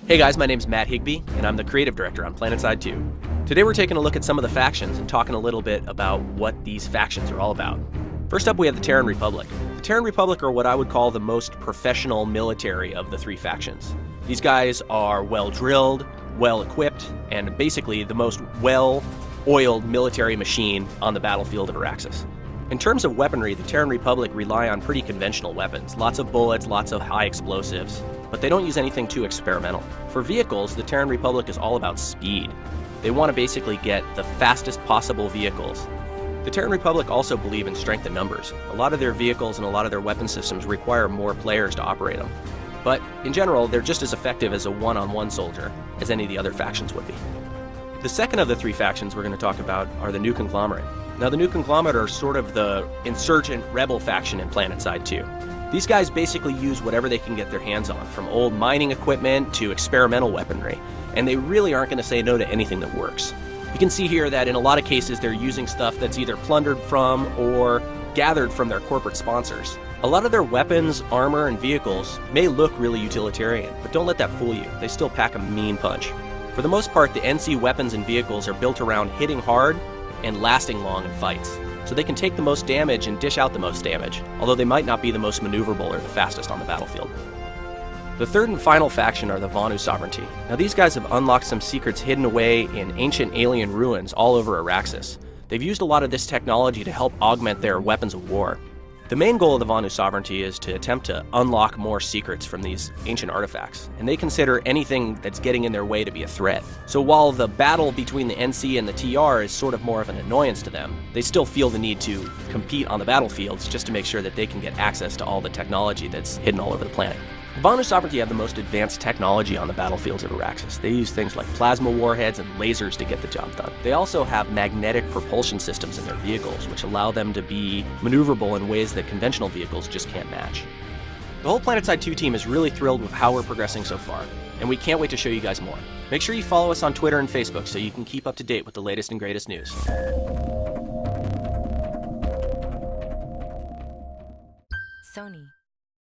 Hey guys, my name's Matt Higbee, and I'm the creative director on Planetside 2. Today we're taking a look at some of the factions and talking a little bit about what these factions are all about. First up, we have the Terran Republic. The Terran Republic are what I would call the most professional military of the three factions. These guys are well-drilled, well-equipped, and basically the most well-oiled military machine on the battlefield of Araxis. In terms of weaponry, the Terran Republic rely on pretty conventional weapons. Lots of bullets, lots of high explosives, but they don't use anything too experimental. For vehicles, the Terran Republic is all about speed. They want to basically get the fastest possible vehicles. The Terran Republic also believe in strength in numbers. A lot of their vehicles and a lot of their weapon systems require more players to operate them. But in general, they're just as effective as a one-on-one soldier as any of the other factions would be. The second of the three factions we're going to talk about are the New Conglomerate. Now, the New Conglomerate are sort of the insurgent rebel faction in Planetside 2. These guys basically use whatever they can get their hands on, from old mining equipment to experimental weaponry, and they really aren't going to say no to anything that works. You can see here that in a lot of cases they're using stuff that's either plundered from or gathered from their corporate sponsors. A lot of their weapons, armor, and vehicles may look really utilitarian, but don't let that fool you. They still pack a mean punch. For the most part, the NC weapons and vehicles are built around hitting hard and lasting long in fights, so they can take the most damage and dish out the most damage, although they might not be the most maneuverable or the fastest on the battlefield. The third and final faction are the Vanu Sovereignty. Now, these guys have unlocked some secrets hidden away in ancient alien ruins all over Araxis. They've used a lot of this technology to help augment their weapons of war. The main goal of the Vanu Sovereignty is to attempt to unlock more secrets from these ancient artifacts, and they consider anything that's getting in their way to be a threat. So while the battle between the NC and the TR is sort of more of an annoyance to them, they still feel the need to compete on the battlefields just to make sure that they can get access to all the technology that's hidden all over the planet. The Vanu Sovereignty have the most advanced technology on the battlefields of Araxis. They use things like plasma warheads and lasers to get the job done. They also have magnetic propulsion systems in their vehicles, which allow them to be maneuverable in ways that conventional vehicles just can't match. The whole Planetside 2 team is really thrilled with how we're progressing so far, and we can't wait to show you guys more. Make sure you follow us on Twitter and Facebook so you can keep up to date with the latest and greatest news.